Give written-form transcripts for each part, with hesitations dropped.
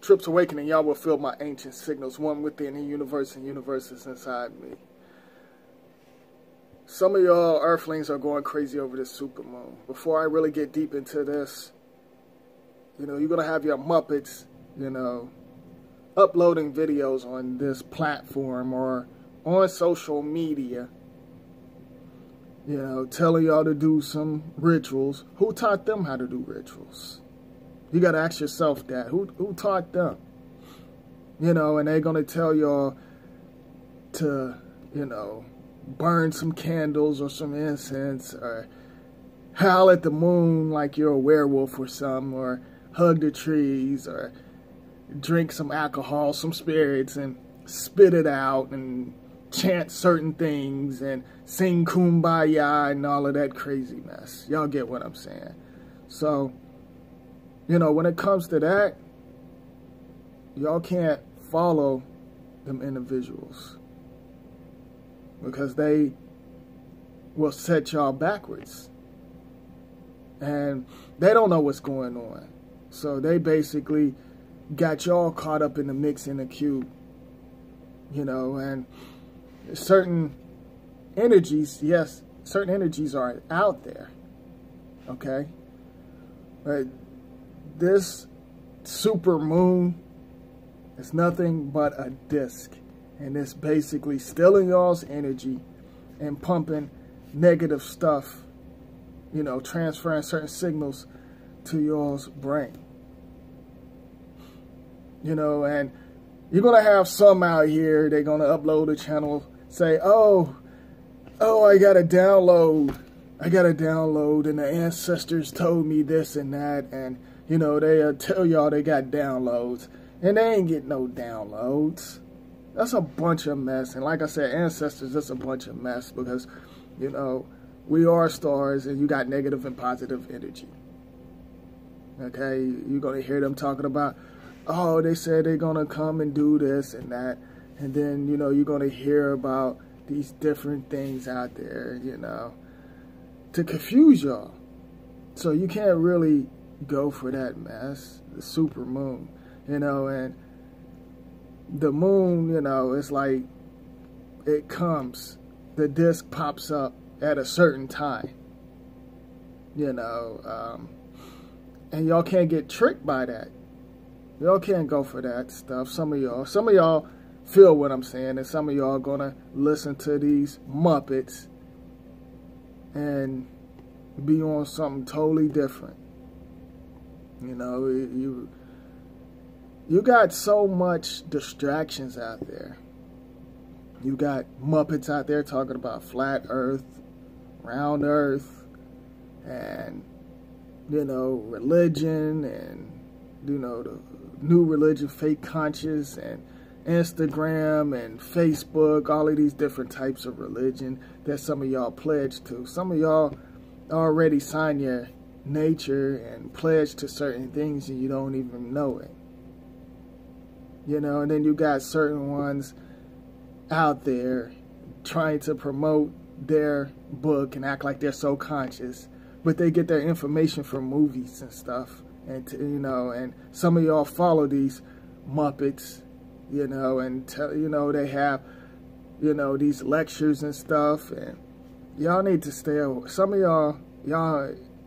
Trips Awakening, y'all will feel my ancient signals, one within the universe and universes inside me. Some of y'all earthlings are going crazy over this supermoon. Before I really get deep into this, you're going to have your Muppets, uploading videos on this platform or on social media, telling y'all to do some rituals. Who taught them how to do rituals? You got to ask yourself that. Who taught them? And they're going to tell y'all to, burn some candles or some incense, or howl at the moon like you're a werewolf or something, or hug the trees, or drink some alcohol, some spirits, and spit it out, and chant certain things, and sing Kumbaya and all of that crazy mess. Y'all get what I'm saying? So, when it comes to that, y'all can't follow them individuals, because they will set y'all backwards. And they don't know what's going on. So they basically got y'all caught up in the mix in the cube. And certain energies, yes, certain energies are out there. Okay? But this super moon is nothing but a disc. And it's basically stealing y'all's energy and pumping negative stuff, transferring certain signals to y'all's brain. And you're going to have some out here, they're going to upload a channel, say, oh, I got a download, and the ancestors told me this and that, and, they'll tell y'all they got downloads, and they ain't getting no downloads. That's a bunch of mess. And like I said, ancestors, that's a bunch of mess, because, we are stars, and you got negative and positive energy. Okay? You're going to hear them talking about, oh, they said they're going to come and do this and that. And then, you're going to hear about these different things out there, to confuse y'all. So you can't really go for that mess, the super moon, and the moon, it's like it comes, the disc pops up at a certain time, and y'all can't get tricked by that. Y'all can't go for that stuff. Some of y'all feel what I'm saying, and some of y'all are gonna listen to these Muppets and be on something totally different. You got so much distractions out there. You got Muppets out there talking about flat earth, round earth, and, religion, and, the new religion, fake conscious, and Instagram, and Facebook, all of these different types of religion that some of y'all pledge to. Some of y'all already signed your nature and pledge to certain things, and you don't even know it. And then you got certain ones out there trying to promote their book and act like they're so conscious, but they get their information from movies and stuff. And, and some of y'all follow these Muppets, and they have, these lectures and stuff, and y'all need to stay away. Some of y'all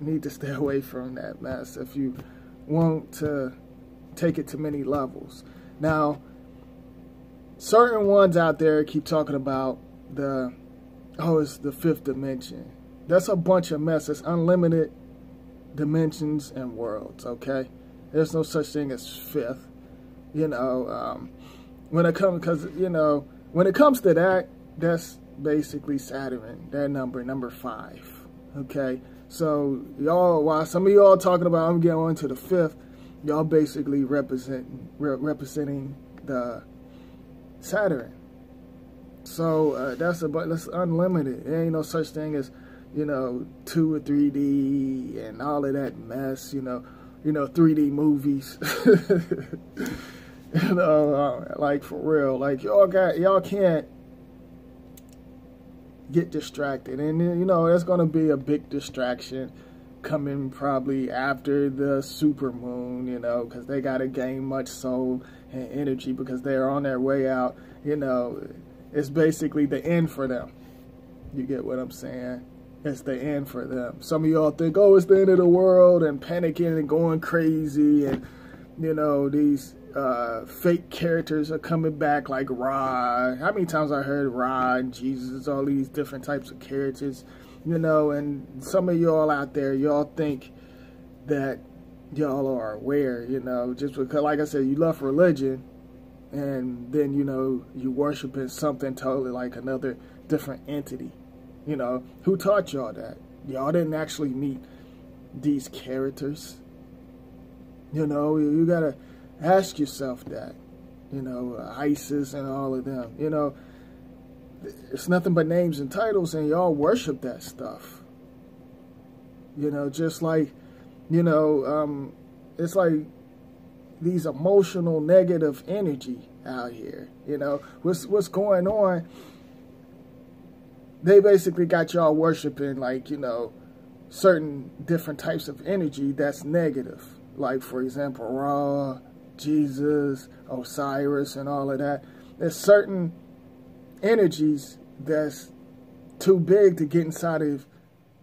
need to stay away from that mess if you want to take it to many levels. Now, certain ones out there keep talking about it's the fifth dimension. That's a bunch of mess. It's unlimited dimensions and worlds, okay? There's no such thing as fifth. When it comes to that, that's basically Saturn, that number 5, okay? So y'all, while some of y'all talking about I'm getting on to the fifth, y'all basically representing the Saturn. So that's unlimited. There ain't no such thing as 2 or 3D and all of that mess. 3D movies. Like for real. Like y'all can't get distracted, and there's gonna be a big distraction coming probably after the super moon, you know, because they got to gain much soul and energy because they're on their way out, you know. It's basically the end for them. You get what I'm saying? It's the end for them. Some of y'all think, oh, it's the end of the world, and panicking and going crazy, and, you know, these fake characters are coming back like Ra. How many times I heard Ra and Jesus, all these different types of characters, you know, and some of y'all out there, y'all think that y'all are aware, you know, just because, like I said, you love religion, and then, you know, you worshiping something totally like another different entity. You know, who taught y'all that? Y'all didn't actually meet these characters. You know, you gotta ask yourself that. You know, ISIS and all of them. You know, it's nothing but names and titles, and y'all worship that stuff. You know, just like, you know, it's like these emotional negative energy out here. You know, what's going on? They basically got y'all worshiping, like, you know, certain different types of energy that's negative. Like, for example, Ra, Jesus, Osiris, and all of that. There's certain energies that's too big to get inside of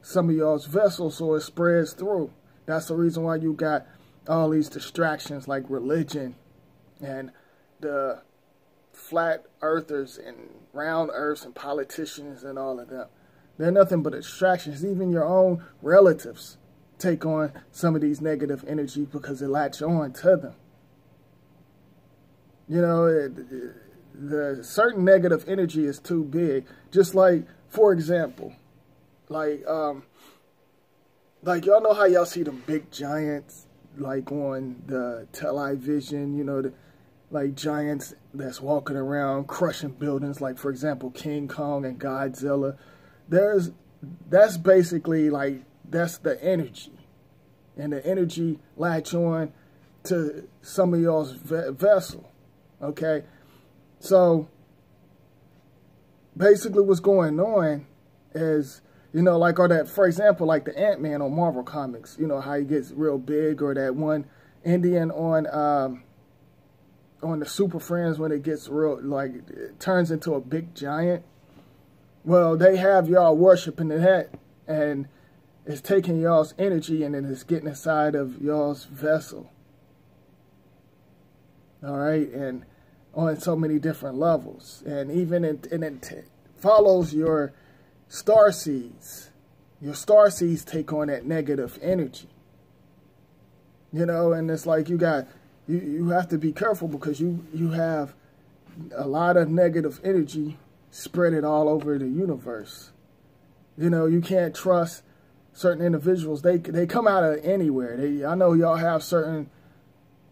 some of y'all's vessels, so it spreads through. That's the reason why you got all these distractions like religion and the flat earthers and round earths and politicians and all of them. They're nothing but distractions. Even your own relatives take on some of these negative energy because they latch on to them. You know, the certain negative energy is too big. Just like, for example, like y'all know how y'all see them big giants like on the television, you know, like giants that's walking around crushing buildings, like, for example, King Kong and Godzilla. That's basically like, that's the energy. And the energy latch on to some of y'all's vessel. Okay? So, basically what's going on is, you know, like, or that, for example, like the Ant-Man on Marvel Comics, you know, how he gets real big, or that one Indian on the Super Friends when it gets real, like, it turns into a big giant. Well, they have y'all worshiping that, and it's taking y'all's energy, and then it's getting inside of y'all's vessel. All right, and on so many different levels, and even it follows your star seeds. Your star seeds take on that negative energy. You know, and it's like you have to be careful because you have a lot of negative energy spread it all over the universe. You know, you can't trust certain individuals. They come out of anywhere. I know y'all have certain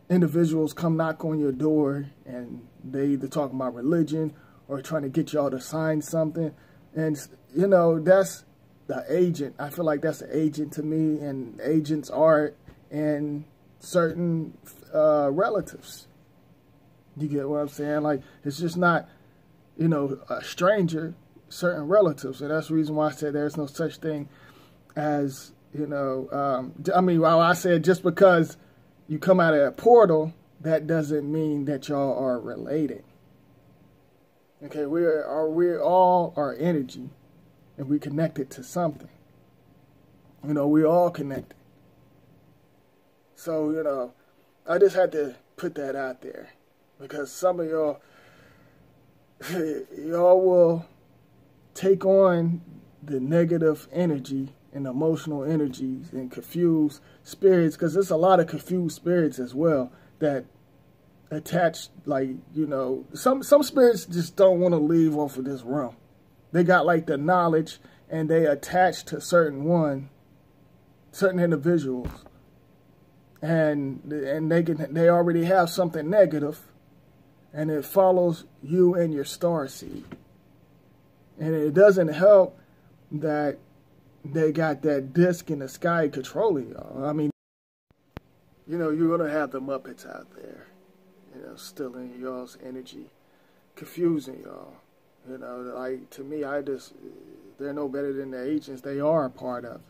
individuals come knock on your door and they either talking about religion or trying to get y'all to sign something. And, you know, that's the agent. I feel like that's an agent to me, and agents are in certain relatives. You get what I'm saying? Like, it's just not, you know, a stranger, certain relatives. And that's the reason why I said there's no such thing as, you know, I mean, while I said just because you come out of a portal, that doesn't mean that y'all are related. Okay, we all are energy, and we connected to something. You know, we all connected. So, you know, I just had to put that out there because some of y'all will take on the negative energy and emotional energies and confused spirits, because there's a lot of confused spirits as well that attach, like, you know, some spirits just don't want to leave off of this realm. They got like the knowledge and they attach to certain individuals, and they already have something negative, and it follows you and your star seed. And it doesn't help that they got that disc in the sky controlling y'all. I mean, you know, you're going to have the Muppets out there, you know, stealing y'all's energy, confusing y'all. You know, like, to me, they're no better than the agents they are a part of.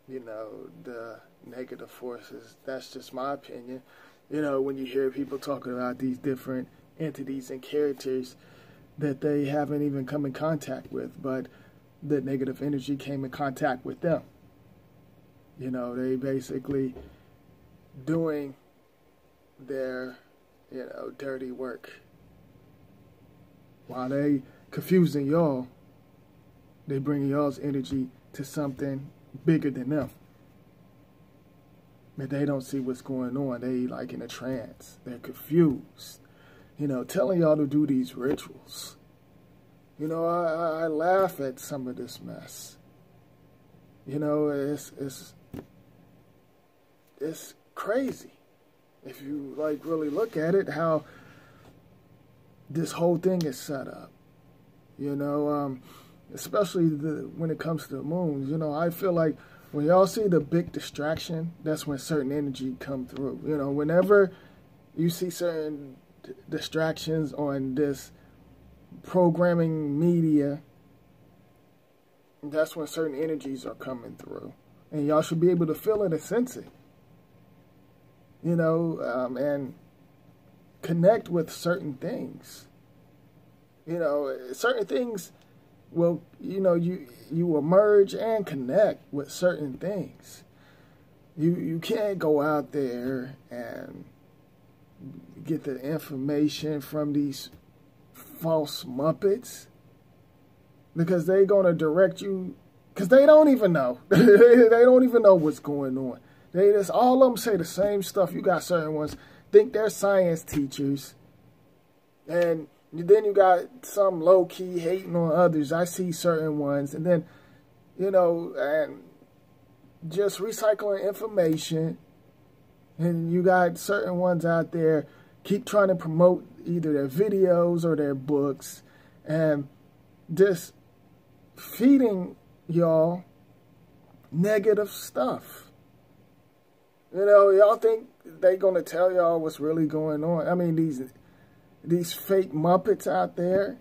you know, the negative forces. That's just my opinion. You know, when you hear people talking about these different entities and characters that they haven't even come in contact with, but the negative energy came in contact with them. You know, they basically doing their, you know, dirty work. While they confusing y'all, they bring y'all's energy to something bigger than them. But they don't see what's going on. They like in a trance. They're confused. You know, telling y'all to do these rituals. You know, I laugh at some of this mess. You know, it's crazy. If you like really look at it, how this whole thing is set up. You know, especially when it comes to the moons. You know, I feel like when y'all see the big distraction, that's when certain energy come through. You know, whenever you see certain distractions on this programming media, that's when certain energies are coming through. And y'all should be able to feel it and sense it. You know, and connect with certain things. You know, certain things will, you know, you will merge and connect with certain things. You can't go out there and get the information from these false Muppets, because they're going to direct you, because they don't even know. They don't even know what's going on. They just, all of them say the same stuff. You got certain ones think they're science teachers, and then you got some low-key hating on others. I see certain ones, and then, you know, and just recycling information. And you got certain ones out there keep trying to promote either their videos or their books, and just feeding y'all negative stuff. You know, y'all think they gonna tell y'all what's really going on. I mean, these fake Muppets out there,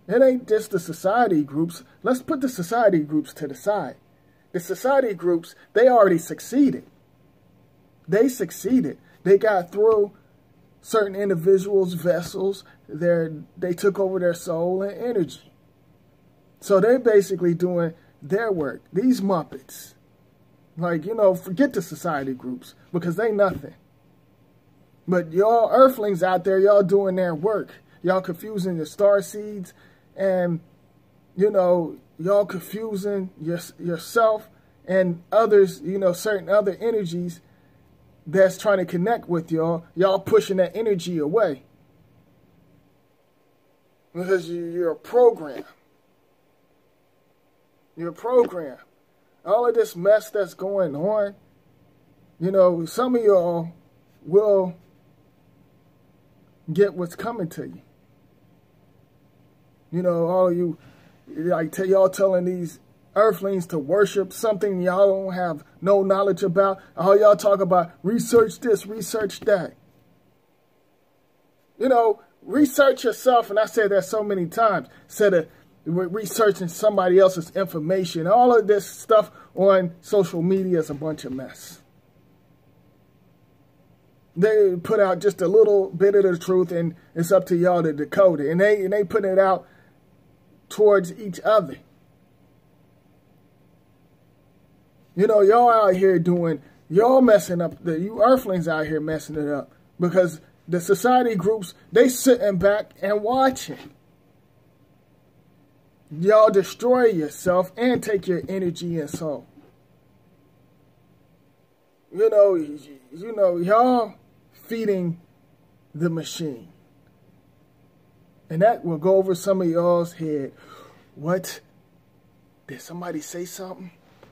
it ain't just the society groups. Let's put the society groups to the side. The society groups, they already succeeded. They succeeded. They got through certain individuals' vessels. They took over their soul and energy. So they're basically doing their work. These Muppets, like, you know, forget the society groups, because they nothing. But y'all earthlings out there, y'all doing their work. Y'all confusing the star seeds, and, you know, y'all confusing yourself and others, you know, certain other energies that's trying to connect with y'all. Y'all pushing that energy away, because you're a program. You're a program. All of this mess that's going on, you know, some of y'all will get what's coming to you. You know, all you, like, y'all telling these earthlings to worship something y'all don't have no knowledge about. All y'all talk about, research this, research that. You know, research yourself, and I said that so many times, instead of researching somebody else's information. All of this stuff on social media is a bunch of mess. They put out just a little bit of the truth, and it's up to y'all to decode it. And they put it out towards each other. You know, y'all out here y'all messing up, you earthlings out here messing it up, because the society groups, they sitting back and watching. Y'all destroy yourself and take your energy and soul. You know, y'all feeding the machine. And that will go over some of y'all's head. What? Did somebody say something?